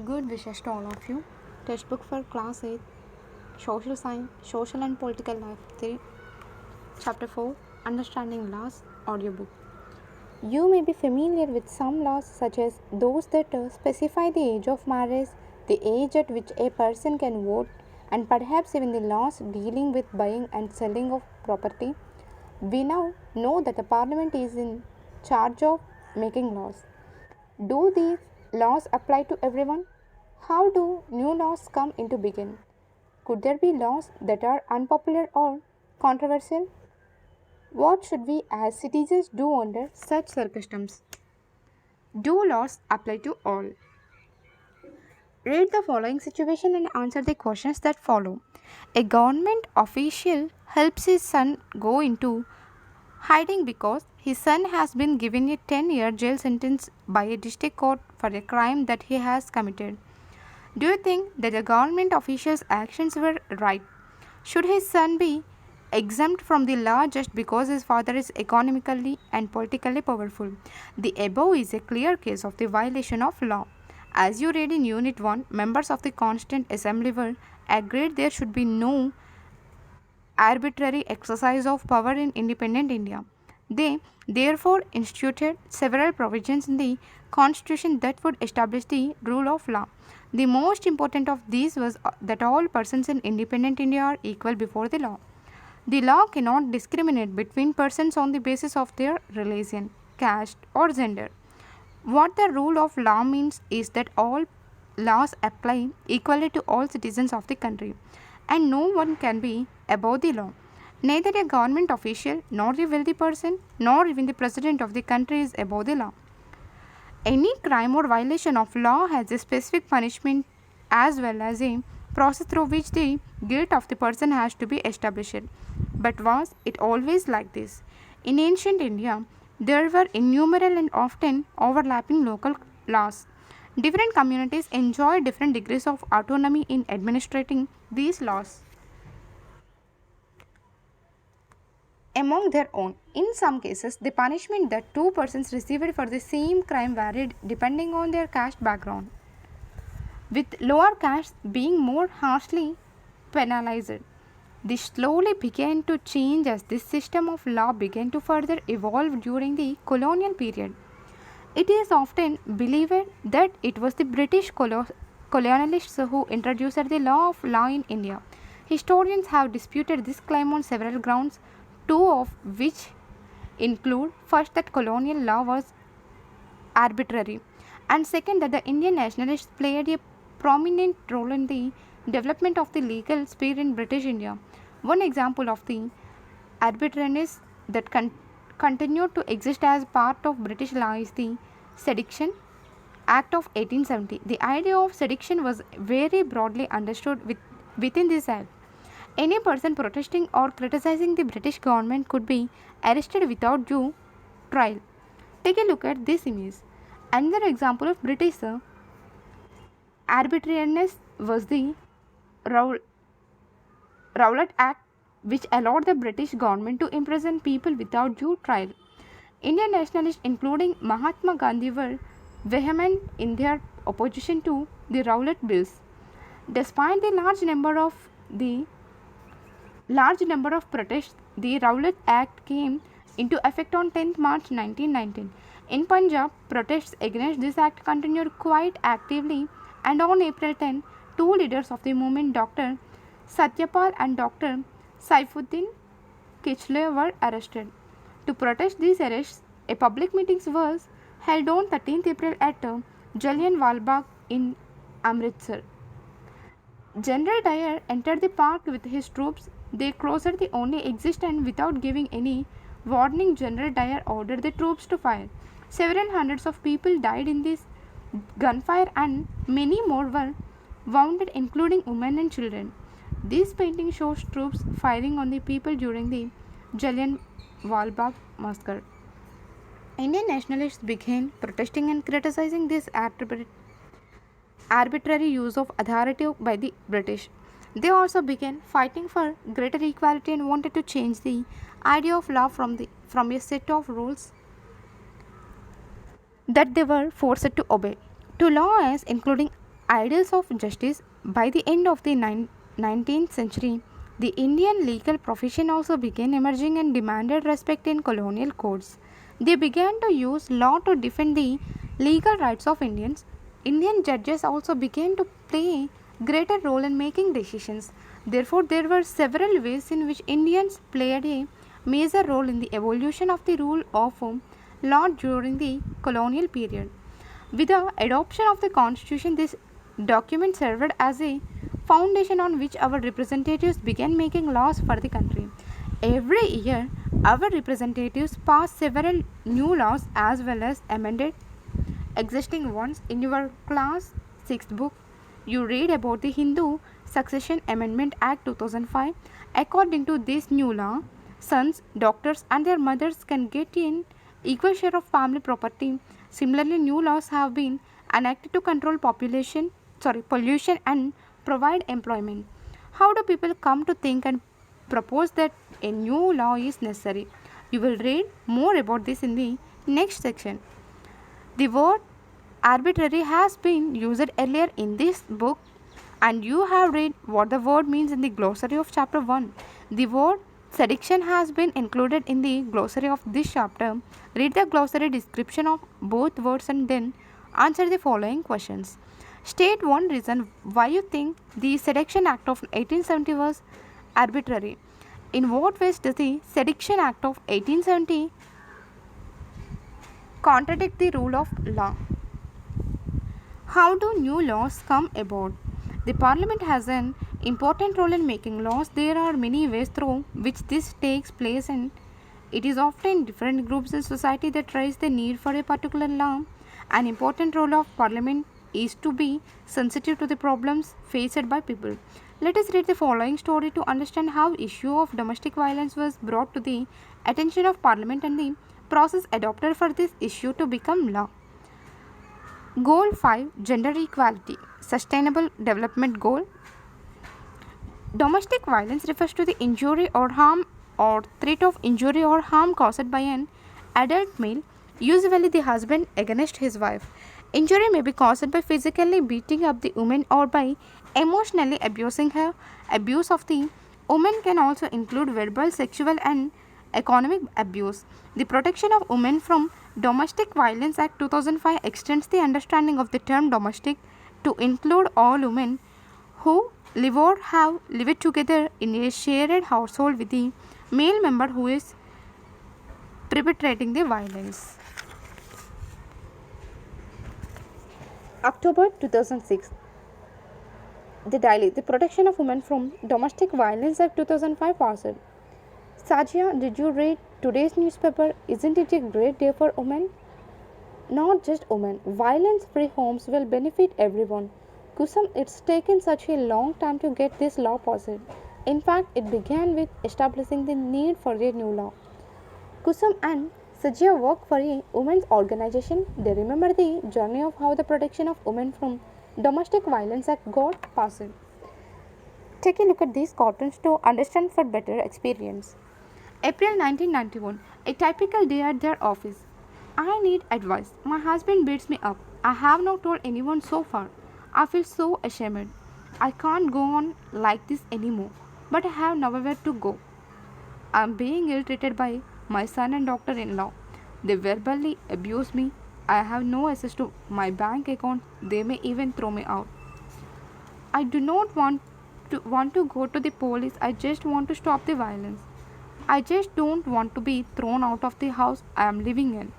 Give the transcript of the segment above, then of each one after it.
Good wishes to all of you. Textbook for Class 8, Social Science, Social and Political Life 3, Chapter 4, Understanding Laws, audiobook. You may be familiar with some laws, such as those that specify the age of marriage, the age at which a person can vote, and perhaps even the laws dealing with buying and selling of property. We now know that the Parliament is in charge of making laws. Do these laws apply to everyone? How do new laws come into being? Could there be laws that are unpopular or controversial? What should we as citizens do under such circumstances? Do laws apply to all? Read the following situation and answer the questions that follow. A government official helps his son go into hiding because his son has been given a 10-year jail sentence by a district court for a crime that he has committed. Do you think that the government official's actions were right? Should his son be exempt from the law just because his father is economically and politically powerful? The above is a clear case of the violation of law. As you read in Unit 1, members of the Constituent Assembly were agreed there should be no arbitrary exercise of power in independent India. They therefore instituted several provisions in the constitution that would establish the rule of law. The most important of these was that all persons in independent India are equal before the law. The law cannot discriminate between persons on the basis of their religion, caste, or gender. What the rule of law means is that all laws apply equally to all citizens of the country, and no one can be above the law. Neither a government official, nor a wealthy person, nor even the president of the country is above the law. Any crime or violation of law has a specific punishment as well as a process through which the guilt of the person has to be established. But was it always like this? In ancient India, there were innumerable and often overlapping local laws. Different communities enjoy different degrees of autonomy in administrating these laws among their own. In some cases, the punishment that two persons received for the same crime varied depending on their caste background, with lower castes being more harshly penalized. This slowly began to change as this system of law began to further evolve during the colonial period. It is often believed that it was the British colonialists who introduced the law of law in India. Historians have disputed this claim on several grounds, two of which include first, that colonial law was arbitrary, and second, that the Indian nationalists played a prominent role in the development of the legal sphere in British India. One example of the arbitrariness that continued to exist as part of British law is the Sedition Act of 1870. The idea of sedition was very broadly understood within this act. Any person protesting or criticizing the British government could be arrested without due trial. Take a look at this image. Another example of British arbitrariness was the Rowlatt Act, which allowed the British government to imprison people without due trial. Indian nationalists, including Mahatma Gandhi, were vehement in their opposition to the Rowlatt Bills. Despite the large number of protests, the Rowlatt Act came into effect on 10th March 1919. In Punjab, protests against this act continued quite actively, and on April 10, two leaders of the movement, Dr. Satyapal and Dr. Saifuddin Kichler, were arrested. To protest these arrests, a public meeting was held on 13th April at Jallianwala Bagh in Amritsar. General Dyer entered the park with his troops. They crossed the only exit, and without giving any warning, General Dyer ordered the troops to fire. Several hundreds of people died in this gunfire, and many more were wounded, including women and children. This painting shows troops firing on the people during the Jallianwala Bagh massacre. Indian nationalists began protesting and criticizing this arbitrary use of authority by the British. They also began fighting for greater equality and wanted to change the idea of law from a set of rules that they were forced to obey to laws including ideals of justice. By the end of the 19th century, the Indian legal profession also began emerging and demanded respect in colonial courts. They began to use law to defend the legal rights of Indians. Indian judges also began to play a greater role in making decisions. Therefore, there were several ways in which Indians played a major role in the evolution of the rule of law during the colonial period. With the adoption of the Constitution, this document served as a foundation on which our representatives began making laws for the country. Every year, our representatives pass several new laws as well as amended existing ones. In your class 6th book, you read about the Hindu Succession Amendment Act 2005. According to this new law, sons, daughters, and their mothers can get an equal share of family property. Similarly, new laws have been enacted to control pollution and provide employment. How do people come to think and propose that a new law is necessary? You will read more about this in the next section. The word arbitrary has been used earlier in this book, and you have read what the word means in the glossary of chapter 1. The word sedition has been included in the glossary of this chapter. Read the glossary description of both words and then answer the following questions. State one reason why you think the Sedition Act of 1870 was arbitrary. In what ways does the Sedition Act of 1870 contradict the rule of law? How do new laws come about? The Parliament has an important role in making laws. There are many ways through which this takes place, and it is often different groups in society that raise the need for a particular law. An important role of Parliament is to be sensitive to the problems faced by people. Let us read the following story to understand how issue of domestic violence was brought to the attention of Parliament and the process adopted for this issue to become law. Goal 5, Gender Equality, Sustainable Development Goal. Domestic violence refers to the injury or harm or threat of injury or harm caused by an adult male, usually the husband, against his wife. Injury may be caused by physically beating up the woman or by emotionally abusing her. Abuse of the woman can also include verbal, sexual, and economic abuse. The Protection of Women from Domestic Violence Act 2005 extends the understanding of the term domestic to include all women who live or have lived together in a shared household with the male member who is perpetrating the violence. October 2006. The Protection of Women from Domestic Violence Act 2005 passed. Sajia, did you read today's newspaper? Isn't it a great day for women? Not just women. Violence-free homes will benefit everyone. Kusam, it's taken such a long time to get this law passed. In fact, it began with establishing the need for a new law. Kusam and Sajia work for a women's organization. They remember the journey of how the Protection of Women from Domestic Violence Act got passed. Take a look at these cartoons to understand for better experience. April 1991. A typical day at their office. I need advice. My husband beats me up. I have not told anyone so far. I feel so ashamed. I can't go on like this anymore, but I have nowhere to go. I am being ill-treated by my son and daughter-in-law. They verbally abuse me. I have no access to my bank account. They may even throw me out. I do not want to go to the police. I just want to stop the violence. I just don't want to be thrown out of the house I am living in.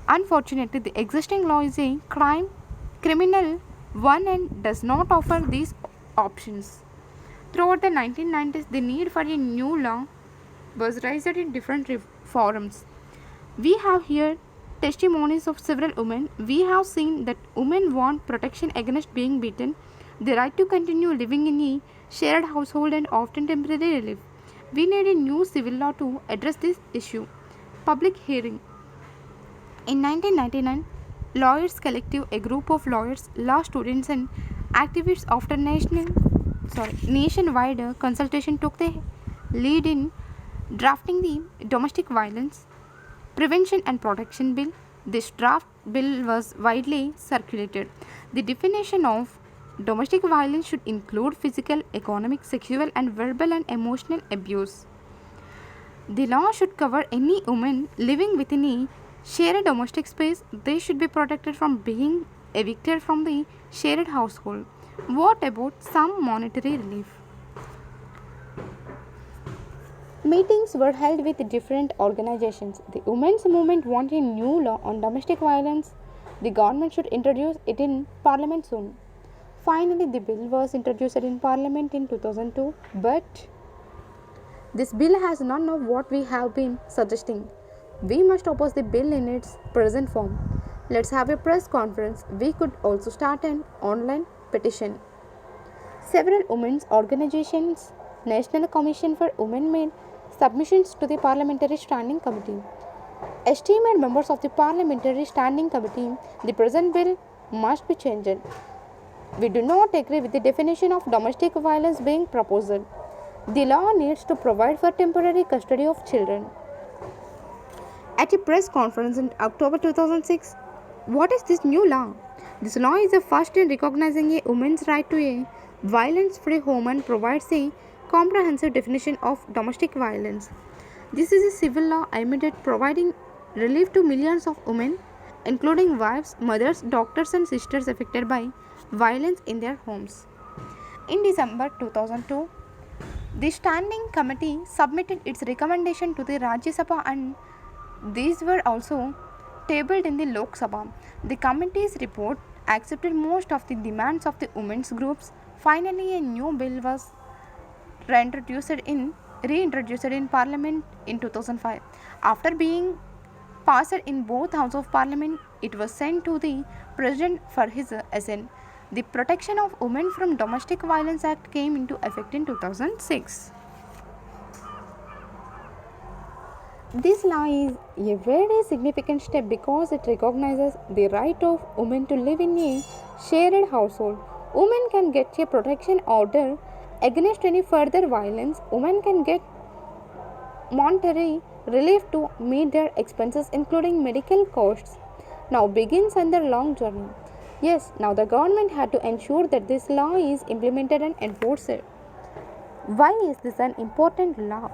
Unfortunately, the existing law is a criminal one and does not offer these options. Throughout the 1990s, the need for a new law was raised in different forums. We have heard testimonies of several women. We have seen that women want protection against being beaten, the right to continue living in a shared household, and often temporary relief. We need a new civil law to address this issue. Public hearing. In 1999, Lawyers Collective, a group of lawyers, law students, and activists after nationwide consultation took the lead in drafting the Domestic Violence Prevention and Protection Bill. This draft bill was widely circulated. The definition of domestic violence should include physical, economic, sexual, and verbal and emotional abuse. The law should cover any woman living within a shared domestic space. They should be protected from being evicted from the shared household. What about some monetary relief? Meetings were held with different organizations. The women's movement wanted a new law on domestic violence. The government should introduce it in parliament soon. Finally, the bill was introduced in parliament in 2002, but this bill has none of what we have been suggesting. We must oppose the bill in its present form. Let's have a press conference. We could also start an online petition. Several women's organizations, National Commission for Women made submissions to the Parliamentary Standing Committee. Esteemed members of the Parliamentary Standing Committee, the present bill must be changed. We do not agree with the definition of domestic violence being proposed. The law needs to provide for temporary custody of children. At a press conference in October 2006, what is this new law? This law is the first in recognizing a woman's right to a violence-free home and provides a comprehensive definition of domestic violence. This is a civil law aimed at providing relief to millions of women, including wives, mothers, doctors, and sisters affected by violence in their homes. In December 2002, the Standing Committee submitted its recommendation to the Rajya Sabha, and these were also tabled in the Lok Sabha. The committee's report accepted most of the demands of the women's groups. Finally, a new bill was reintroduced in Parliament in 2005. After being passed in both houses of Parliament, it was sent to the President for his assent. The Protection of Women from Domestic Violence Act came into effect in 2006. This law is a very significant step because it recognizes the right of women to live in a shared household. Women can get a protection order against any further violence. Women can get monetary relief to meet their expenses, including medical costs. Now begins another long journey. Yes, now the government had to ensure that this law is implemented and enforced. Why is this an important law?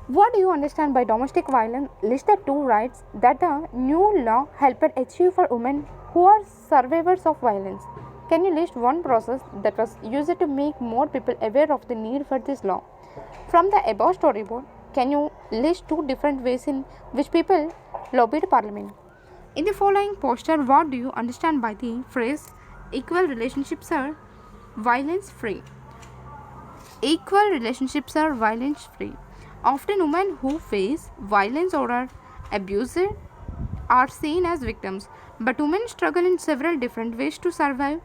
What do you understand by domestic violence? List the two rights that the new law helped achieve for women who are survivors of violence. Can you list one process that was used to make more people aware of the need for this law? From the above storyboard, can you list two different ways in which people lobbied Parliament? In the following poster, what do you understand by the phrase equal relationships are violence free? Equal relationships are violence free. Often women who face violence or are abused are seen as victims, but women struggle in several different ways to survive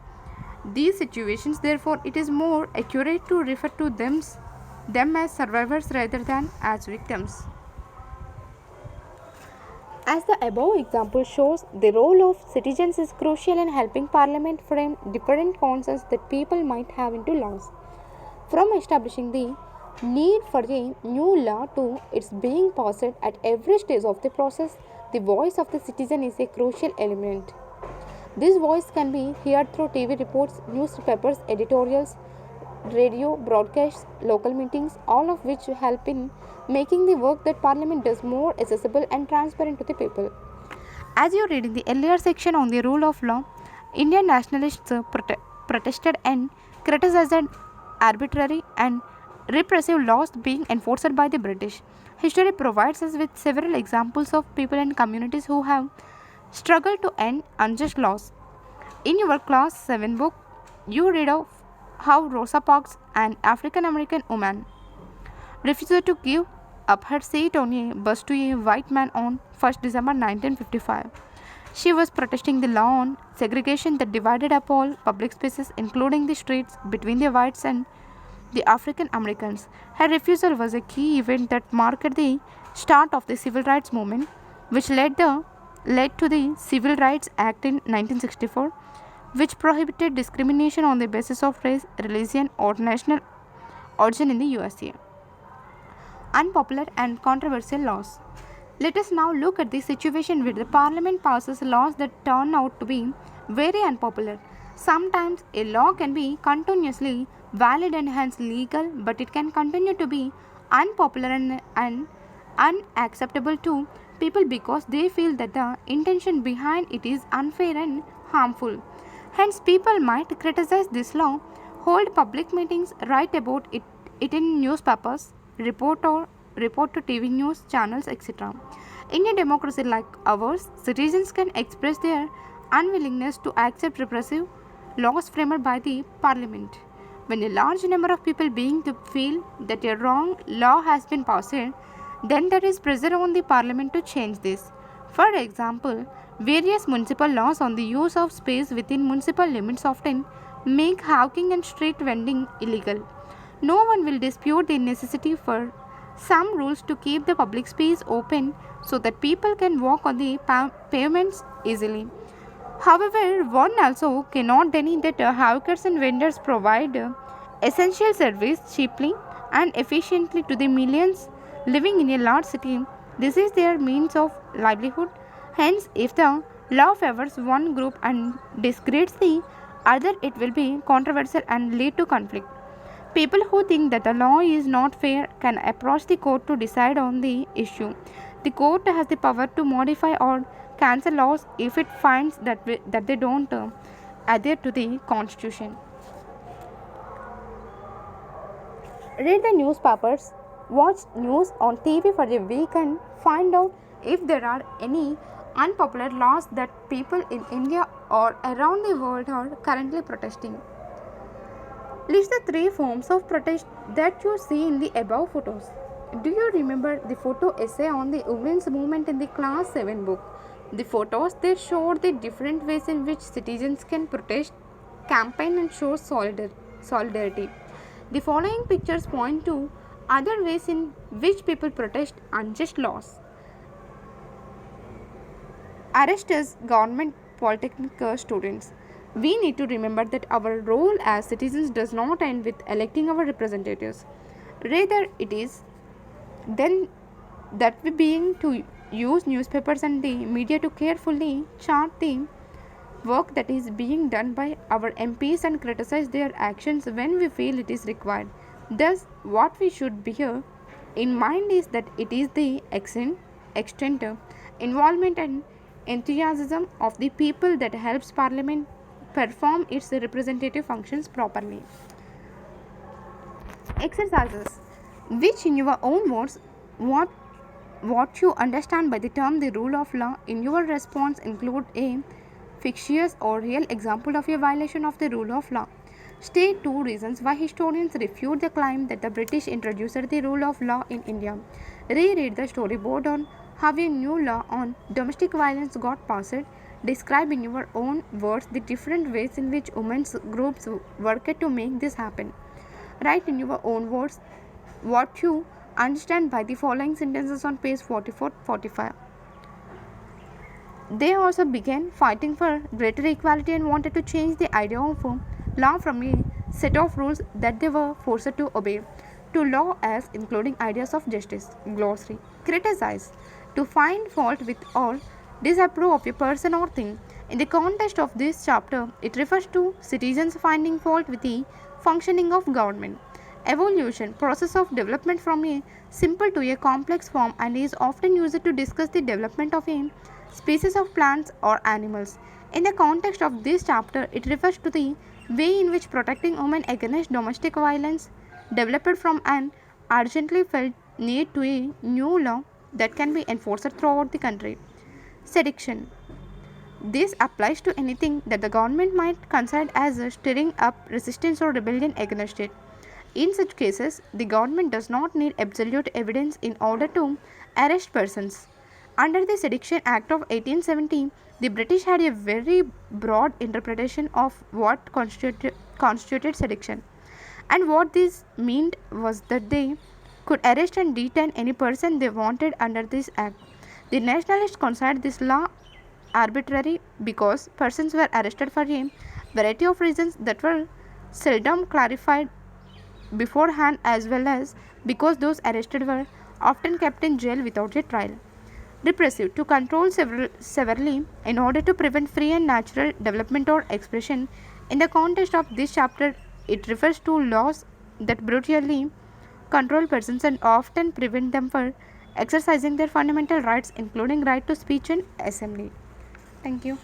these situations. Therefore, it is more accurate to refer to them as survivors rather than as victims. As the above example shows, the role of citizens is crucial in helping Parliament frame different concerns that people might have into laws. From establishing the need for a new law to its being passed at every stage of the process, the voice of the citizen is a crucial element. This voice can be heard through TV reports, newspapers, editorials, radio broadcasts, local meetings, all of which help in making the work that Parliament does more accessible and transparent to the people. As you read in the earlier section on the rule of law, Indian nationalists protested and criticized arbitrary and repressive laws being enforced by the British. History provides us with several examples of people and communities who have struggled to end unjust laws. In your Class 7 book, you read of how Rosa Parks, an African American woman, refused to give up her seat on a bus to a white man on 1st December 1955. She was protesting the law on segregation that divided up all public spaces, including the streets, between the whites and the African Americans. Her refusal was a key event that marked the start of the civil rights movement, which led to the Civil Rights Act in 1964, which prohibited discrimination on the basis of race, religion, or national origin in the USA. Unpopular and controversial laws. Let us now look at the situation where the Parliament passes laws that turn out to be very unpopular. Sometimes a law can be continuously valid and hence legal, but it can continue to be unpopular and unacceptable to people because they feel that the intention behind it is unfair and harmful. Hence, people might criticize this law, hold public meetings, write about it in newspapers, report to TV news channels, etc. In a democracy like ours, citizens can express their unwillingness to accept repressive laws framed by the parliament. When a large number of people begin to feel that a wrong law has been passed, then there is pressure on the parliament to change this. For example, various municipal laws on the use of space within municipal limits often make hawking and street vending illegal. No one will dispute the necessity for some rules to keep the public space open so that people can walk on the pavements easily. However, one also cannot deny that hawkers and vendors provide essential service cheaply and efficiently to the millions living in a large city. This is their means of livelihood. Hence, if the law favors one group and disgrades the other, it will be controversial and lead to conflict. People who think that the law is not fair can approach the court to decide on the issue. The court has the power to modify or cancel laws if it finds that they don't adhere to the constitution. Read the newspapers, watch news on TV for a week and find out if there are any unpopular laws that people in India or around the world are currently protesting. List the three forms of protest that you see in the above photos. Do you remember the photo essay on the women's movement in the class 7 book? The photos there showed the different ways in which citizens can protest, campaign and show solidarity. The following pictures point to other ways in which people protest unjust laws. Arrest as government polytechnic students. We need to remember that our role as citizens does not end with electing our representatives. Rather, it is then that we begin to use newspapers and the media to carefully chart the work that is being done by our MPs and criticize their actions when we feel it is required. Thus, what we should bear in mind is that it is the extent, involvement and enthusiasm of the people that helps Parliament perform its representative functions properly. Exercises. Which in your own words, what you understand by the term the rule of law in your response include a fictitious or real example of a violation of the rule of law. State two reasons why historians refute the claim that the British introduced the rule of law in India. Reread the storyboard on how a new law on domestic violence got passed. Describe in your own words the different ways in which women's groups worked to make this happen. Write in your own words what you understand by the following sentences on page 44-45. They also began fighting for greater equality and wanted to change the idea of law from a set of rules that they were forced to obey to law as including ideas of justice. Glossary. Criticize. To find fault with or disapprove of a person or thing. In the context of this chapter, it refers to citizens finding fault with the functioning of government. Evolution, process of development from a simple to a complex form, and is often used to discuss the development of a species of plants or animals. In the context of this chapter, it refers to the way in which protecting women against domestic violence developed from an urgently felt need to a new law that can be enforced throughout the country. Sedition. This applies to anything that the government might consider as stirring up resistance or rebellion against it. In such cases, the government does not need absolute evidence in order to arrest persons. Under the Sedition Act of 1870, the British had a very broad interpretation of what constituted sedition. And what this meant was that they could arrest and detain any person they wanted under this act. The nationalists considered this law arbitrary because persons were arrested for a variety of reasons that were seldom clarified beforehand, as well as because those arrested were often kept in jail without a trial. Repressive. To control severely in order to prevent free and natural development or expression In the context of this chapter, it refers to laws that brutally control persons and often prevent them from exercising their fundamental rights, including right to speech and assembly. Thank you.